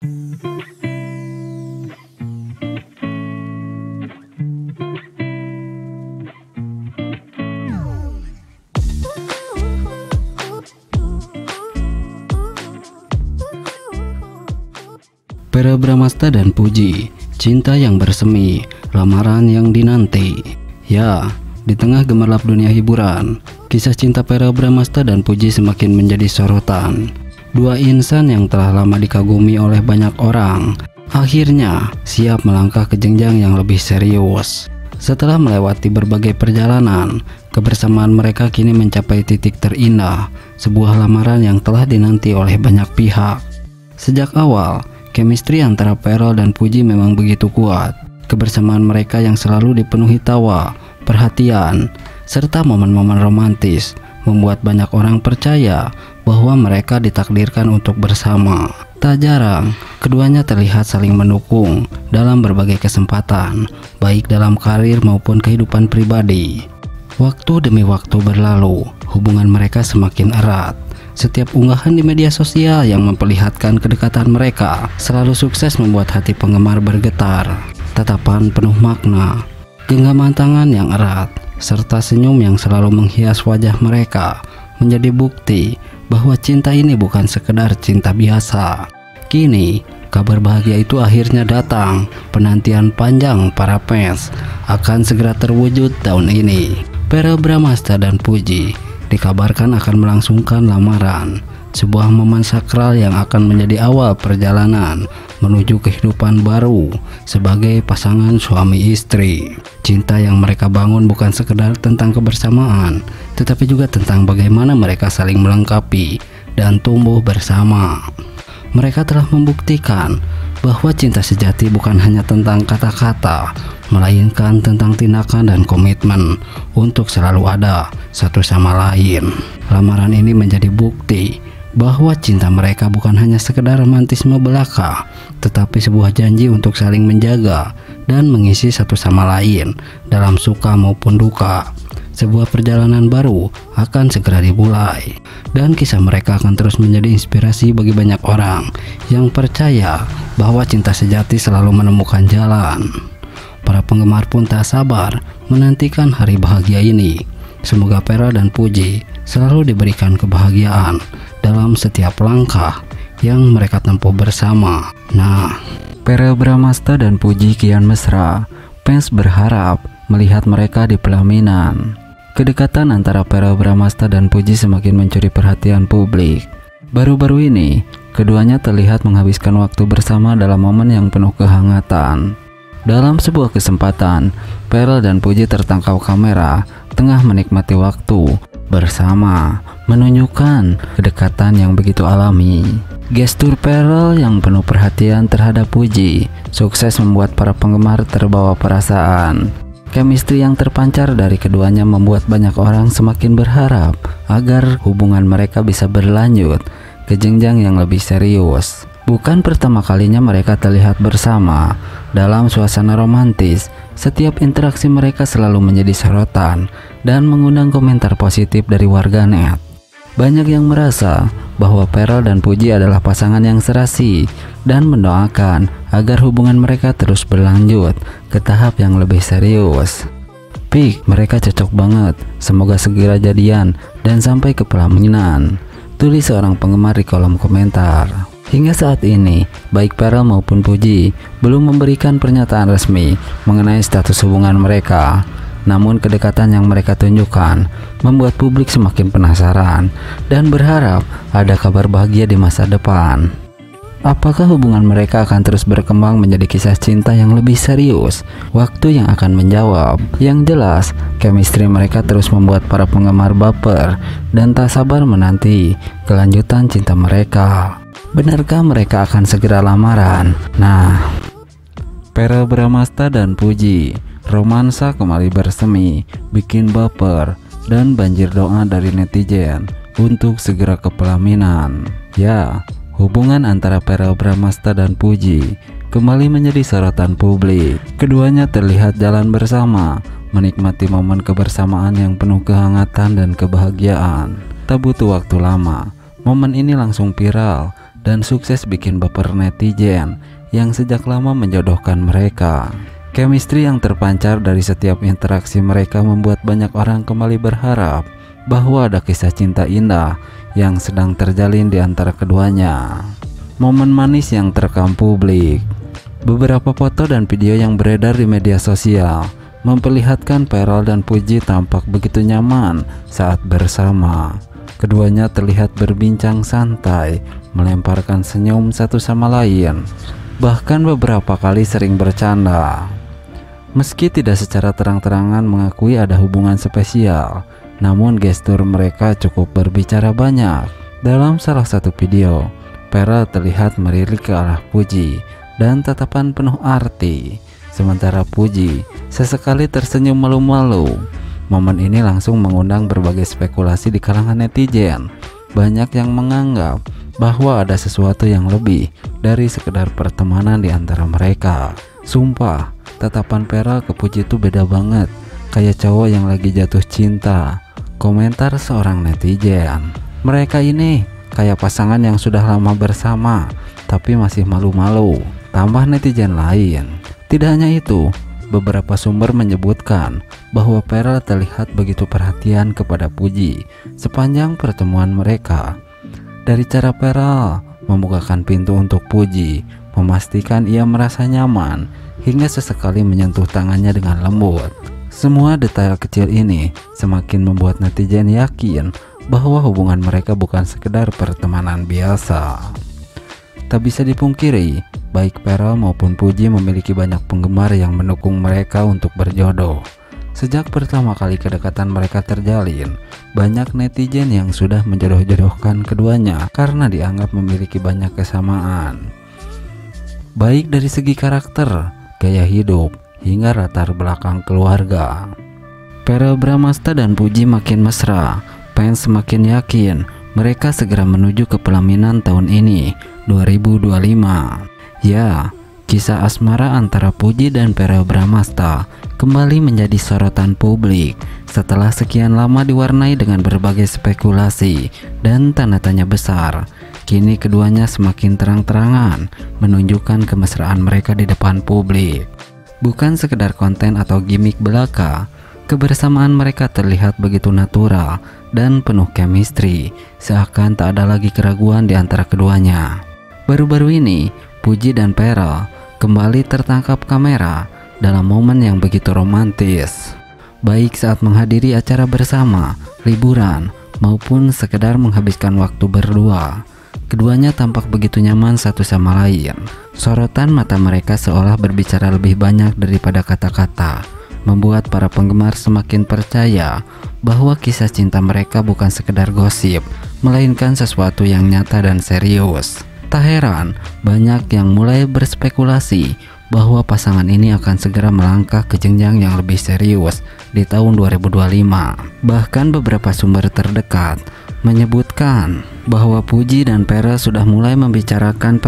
Verrell Bramasta dan Puji, cinta yang bersemi, lamaran yang dinanti. Ya, di tengah gemerlap dunia hiburan, kisah cinta Verrell Bramasta dan Puji semakin menjadi sorotan. Dua insan yang telah lama dikagumi oleh banyak orang, akhirnya siap melangkah ke jenjang yang lebih serius. Setelah melewati berbagai perjalanan, kebersamaan mereka kini mencapai titik terindah, sebuah lamaran yang telah dinanti oleh banyak pihak. Sejak awal, chemistry antara Verrell dan Puji memang begitu kuat. Kebersamaan mereka yang selalu dipenuhi tawa, perhatian, serta momen-momen romantis membuat banyak orang percaya bahwa mereka ditakdirkan untuk bersama. Tak jarang, keduanya terlihat saling mendukung dalam berbagai kesempatan, baik dalam karir maupun kehidupan pribadi. Waktu demi waktu berlalu, hubungan mereka semakin erat. Setiap unggahan di media sosial yang memperlihatkan kedekatan mereka selalu sukses membuat hati penggemar bergetar. Tatapan penuh makna, genggaman tangan yang erat, serta senyum yang selalu menghias wajah mereka menjadi bukti bahwa cinta ini bukan sekedar cinta biasa. Kini, kabar bahagia itu akhirnya datang. Penantian panjang para fans akan segera terwujud tahun ini. Verrell Bramasta dan Puji dikabarkan akan melangsungkan lamaran, sebuah momen sakral yang akan menjadi awal perjalanan menuju kehidupan baru sebagai pasangan suami istri. Cinta yang mereka bangun bukan sekedar tentang kebersamaan, tetapi juga tentang bagaimana mereka saling melengkapi dan tumbuh bersama. Mereka telah membuktikan bahwa cinta sejati bukan hanya tentang kata-kata, melainkan tentang tindakan dan komitmen untuk selalu ada satu sama lain. Lamaran ini menjadi bukti bahwa cinta mereka bukan hanya sekedar romantisme belaka, tetapi sebuah janji untuk saling menjaga dan mengisi satu sama lain dalam suka maupun duka. Sebuah perjalanan baru akan segera dimulai, dan kisah mereka akan terus menjadi inspirasi bagi banyak orang yang percaya bahwa cinta sejati selalu menemukan jalan. Para penggemar pun tak sabar menantikan hari bahagia ini. Semoga Verrell dan Puji selalu diberikan kebahagiaan dalam setiap langkah yang mereka tempuh bersama. Nah, Verrell Bramasta dan Puji kian mesra. Fans berharap melihat mereka di pelaminan. Kedekatan antara Verrell Bramasta dan Puji semakin mencuri perhatian publik. Baru-baru ini, keduanya terlihat menghabiskan waktu bersama dalam momen yang penuh kehangatan. Dalam sebuah kesempatan, Verrell dan Puji tertangkap kamera tengah menikmati waktu bersama, menunjukkan kedekatan yang begitu alami. Gestur Verrell yang penuh perhatian terhadap Puji sukses membuat para penggemar terbawa perasaan. Chemistry yang terpancar dari keduanya membuat banyak orang semakin berharap agar hubungan mereka bisa berlanjut ke jenjang yang lebih serius. Bukan pertama kalinya mereka terlihat bersama dalam suasana romantis. Setiap interaksi mereka selalu menjadi sorotan dan mengundang komentar positif dari warganet. Banyak yang merasa bahwa Verrell dan Puji adalah pasangan yang serasi dan mendoakan agar hubungan mereka terus berlanjut ke tahap yang lebih serius. Pik, mereka cocok banget, semoga segera jadian dan sampai ke pelaminan, tulis seorang penggemar di kolom komentar. Hingga saat ini, baik Verrell maupun Puji belum memberikan pernyataan resmi mengenai status hubungan mereka. Namun kedekatan yang mereka tunjukkan membuat publik semakin penasaran dan berharap ada kabar bahagia di masa depan. Apakah hubungan mereka akan terus berkembang menjadi kisah cinta yang lebih serius? Waktu yang akan menjawab. Yang jelas, chemistry mereka terus membuat para penggemar baper dan tak sabar menanti kelanjutan cinta mereka. Benarkah mereka akan segera lamaran? Nah, Verrell Bramasta dan Puji, romansa kembali bersemi, bikin baper dan banjir doa dari netizen untuk segera ke pelaminan. Ya, hubungan antara Verrell Bramasta dan Puji kembali menjadi sorotan publik. Keduanya terlihat jalan bersama, menikmati momen kebersamaan yang penuh kehangatan dan kebahagiaan. Tak butuh waktu lama, momen ini langsung viral dan sukses bikin baper netizen yang sejak lama menjodohkan mereka. Chemistry yang terpancar dari setiap interaksi mereka membuat banyak orang kembali berharap bahwa ada kisah cinta indah yang sedang terjalin di antara keduanya. Momen manis yang terekam publik. Beberapa foto dan video yang beredar di media sosial memperlihatkan Pharrell dan Puji tampak begitu nyaman saat bersama. Keduanya terlihat berbincang santai, melemparkan senyum satu sama lain, bahkan beberapa kali sering bercanda. Meski tidak secara terang-terangan mengakui ada hubungan spesial, namun gestur mereka cukup berbicara banyak. Dalam salah satu video, Pharrell terlihat melirik ke arah Puji dan tatapan penuh arti, sementara Puji sesekali tersenyum malu-malu. Momen ini langsung mengundang berbagai spekulasi di kalangan netizen. Banyak yang menganggap bahwa ada sesuatu yang lebih dari sekedar pertemanan di antara mereka. Sumpah, tatapan Pharrell ke Puji itu beda banget, kayak cowok yang lagi jatuh cinta, komentar seorang netizen. Mereka ini kayak pasangan yang sudah lama bersama tapi masih malu-malu, tambah netizen lain. Tidak hanya itu, beberapa sumber menyebutkan bahwa Pharrell terlihat begitu perhatian kepada Puji sepanjang pertemuan mereka. Dari cara Pharrell membukakan pintu untuk Puji, memastikan ia merasa nyaman, hingga sesekali menyentuh tangannya dengan lembut. Semua detail kecil ini semakin membuat netizen yakin bahwa hubungan mereka bukan sekedar pertemanan biasa. Tak bisa dipungkiri, baik Pharrell maupun Puji memiliki banyak penggemar yang mendukung mereka untuk berjodoh. Sejak pertama kali kedekatan mereka terjalin, banyak netizen yang sudah menjodoh-jodohkan keduanya karena dianggap memiliki banyak kesamaan, baik dari segi karakter, gaya hidup, hingga latar belakang keluarga. Verrell Bramasta dan Puji makin mesra, fans semakin yakin mereka segera menuju ke pelaminan tahun ini, 2025. Ya, kisah asmara antara Puji dan Verrell Bramasta kembali menjadi sorotan publik setelah sekian lama diwarnai dengan berbagai spekulasi dan tanda tanya besar. Kini keduanya semakin terang-terangan menunjukkan kemesraan mereka di depan publik. Bukan sekedar konten atau gimmick belaka, kebersamaan mereka terlihat begitu natural dan penuh chemistry, seakan tak ada lagi keraguan di antara keduanya. Baru-baru ini, Puji dan Pharrell kembali tertangkap kamera dalam momen yang begitu romantis, baik saat menghadiri acara bersama, liburan, maupun sekedar menghabiskan waktu berdua. Keduanya tampak begitu nyaman satu sama lain. Sorotan mata mereka seolah berbicara lebih banyak daripada kata-kata, membuat para penggemar semakin percaya bahwa kisah cinta mereka bukan sekedar gosip, melainkan sesuatu yang nyata dan serius. Tak heran, banyak yang mulai berspekulasi bahwa pasangan ini akan segera melangkah ke jenjang yang lebih serius di tahun 2025. Bahkan beberapa sumber terdekat menyebutkan bahwa Puji dan Pharrell sudah mulai membicarakan